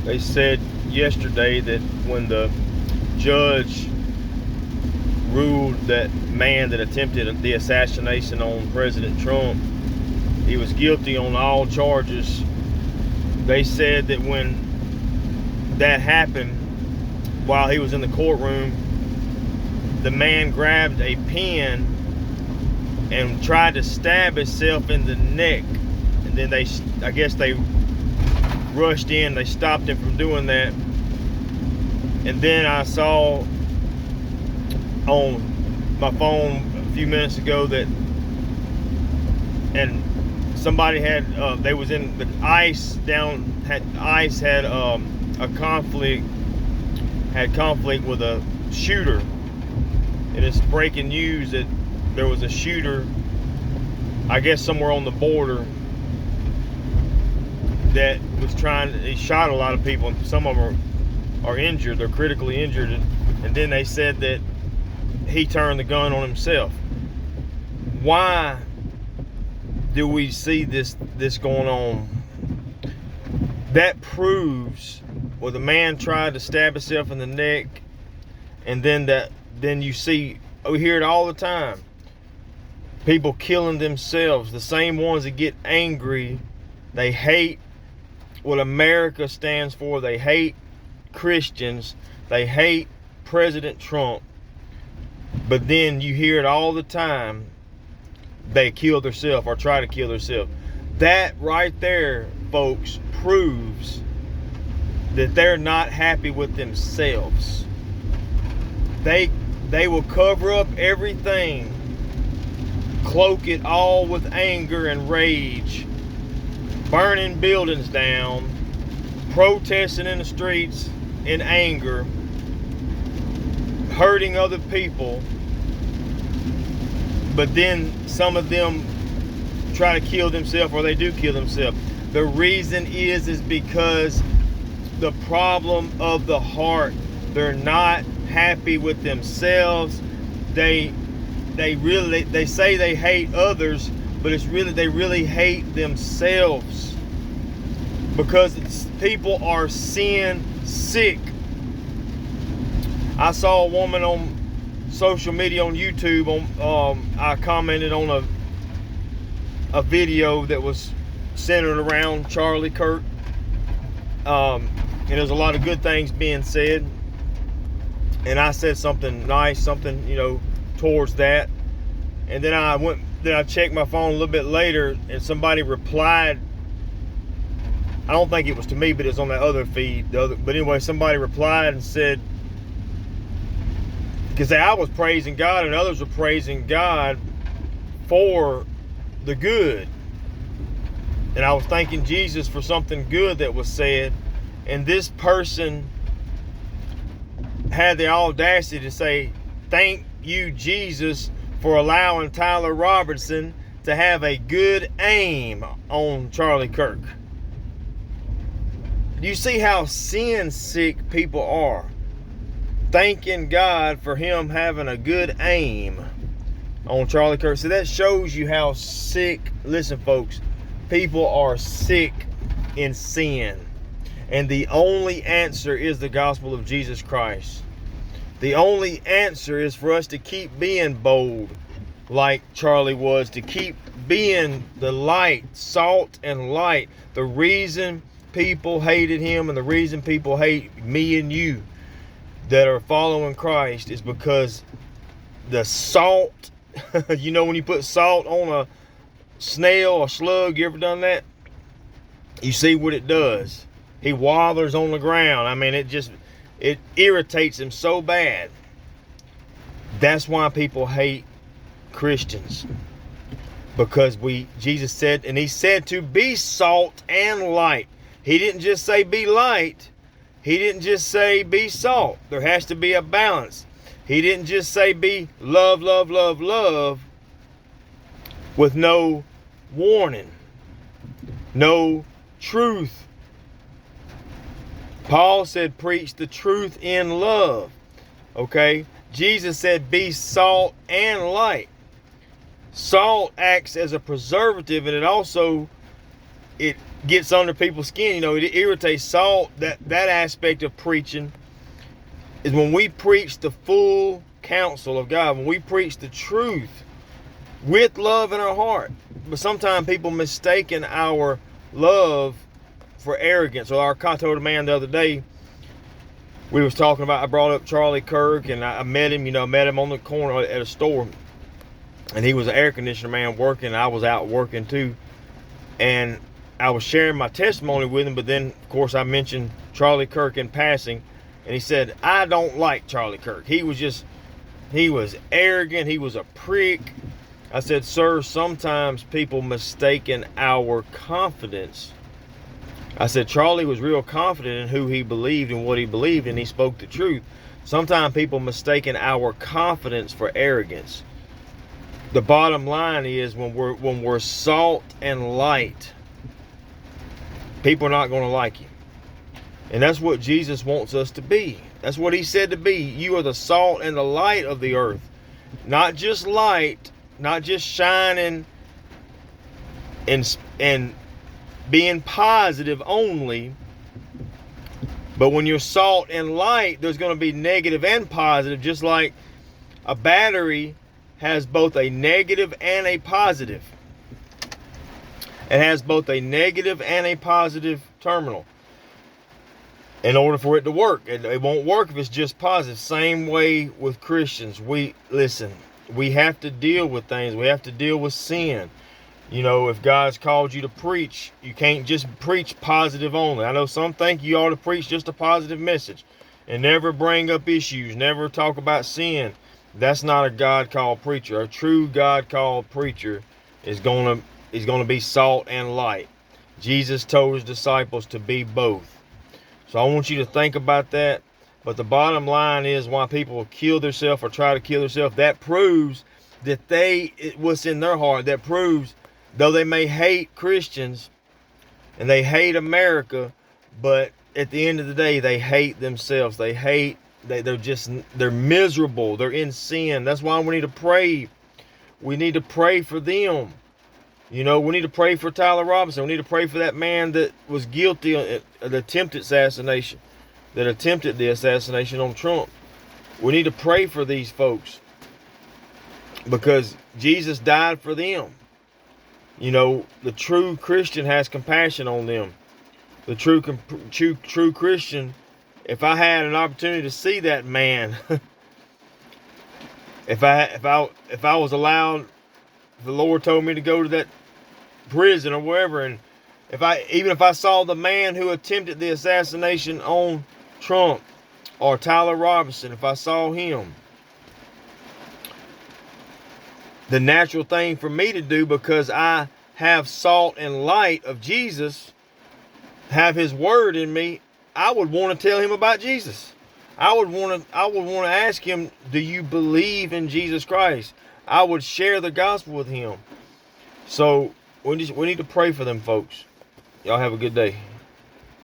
They said yesterday that when the judge ruled that man that attempted the assassination on President Trump, he was guilty on all charges. They said that when that happened, while he was in the courtroom, the man grabbed a pen and tried to stab himself in the neck. And then I guess they rushed in, they stopped him from doing that. And then I saw on my phone a few minutes ago that, and somebody had, they was in the ICE had a conflict with a shooter. And it's breaking news that there was a shooter, I guess somewhere on the border, that was he shot a lot of people, and some of them are injured, they're critically injured. And then they said that he turned the gun on himself. Why do we see this going on? That proves, well, the man tried to stab himself in the neck, and then you see, we hear it all the time, people killing themselves, the same ones that get angry. They hate what America stands for. They hate Christians. They hate President Trump. But then you hear it all the time, they kill themselves or try to kill themselves. That right there, folks, proves that they're not happy with themselves. They will cover up everything, cloak it all with anger and rage, burning buildings down, protesting in the streets in anger, hurting other people. But then some of them try to kill themselves, or they do kill themselves. The reason is because the problem of the heart. They're not happy with themselves. They say they hate others, but it's really, they really hate themselves, because people are sin sick. I saw a woman on social media, on YouTube, I commented on a video that was centered around Charlie Kirk, and there's a lot of good things being said, and I said something nice, something, towards that. And then I checked my phone a little bit later, and somebody replied. I don't think it was to me, but it's on that other feed. But anyway, somebody replied and said, because I was praising God and others were praising God for the good. And I was thanking Jesus for something good that was said. And this person had the audacity to say, "Thank you, Jesus, for allowing Tyler Robertson to have a good aim on Charlie Kirk." Do you see how sin sick people are? Thanking God for him having a good aim on Charlie Kirk. So that shows you how sick, listen folks, people are sick in sin. And the only answer is the gospel of Jesus Christ. The only answer is for us to keep being bold like Charlie was, to keep being the light, salt and light. The reason people hated him, and the reason people hate me and you that are following Christ, is because the salt, when you put salt on a snail or slug, you ever done that? You see what it does. He wallers on the ground. I mean, it irritates him so bad. That's why people hate Christians. Because Jesus said, and he said to be salt and light. He didn't just say be light. He didn't just say be salt. There has to be a balance. He didn't just say be love, love, love, love, with no warning, no truth. Paul said preach the truth in love. Okay? Jesus said be salt and light. Salt acts as a preservative, and it gets under people's skin. You know, it irritates. Salt, that aspect of preaching is when we preach the full counsel of God, when we preach the truth with love in our heart. But sometimes people mistaken our love for arrogance. Or I told a man the other day, we was talking about, I brought up Charlie Kirk, and I met him, met him on the corner at a store, and he was an air conditioner man working. I was out working too, and I was sharing my testimony with him, but then of course I mentioned Charlie Kirk in passing, and he said, I don't like Charlie Kirk. He was arrogant, he was a prick. I said, sir, sometimes people mistaken our confidence. I said, Charlie was real confident in who he believed and what he believed, and he spoke the truth. Sometimes people mistaken our confidence for arrogance. The bottom line is, when we're salt and light, people are not going to like you. And that's what Jesus wants us to be. That's what he said to be. You are the salt and the light of the earth. Not just light, not just shining and being positive only, but when you're salt and light, there's going to be negative and positive, just like a battery has both a negative and a positive. It has both a negative and a positive terminal in order for it to work. It won't work if it's just positive. Same way with Christians. We have to deal with things. We have to deal with sin. If God's called you to preach, you can't just preach positive only. I know some think you ought to preach just a positive message and never bring up issues, never talk about sin. That's not a God-called preacher. A true God-called preacher is going to be salt and light. Jesus told his disciples to be both. So I want you to think about that. But the bottom line is, why people will kill themselves or try to kill themselves, that proves that what's in their heart, that proves, though they may hate Christians and they hate America, but at the end of the day, they hate themselves. They're miserable. They're in sin. That's why we need to pray. We need to pray for them. We need to pray for Tyler Robinson. We need to pray for that man that was guilty of the attempted assassination, on Trump. We need to pray for these folks because Jesus died for them. The true Christian has compassion on them. The true Christian, if I had an opportunity to see that man, if I was allowed, if the Lord told me to go to that prison or wherever, and even if I saw the man who attempted the assassination on Trump or Tyler Robinson, if I saw him, the natural thing for me to do, because I have salt and light of Jesus, have his word in me, I would want to tell him about Jesus. I would want to ask him, do you believe in Jesus Christ? I would share the gospel with him. So we need to pray for them folks. Y'all have a good day.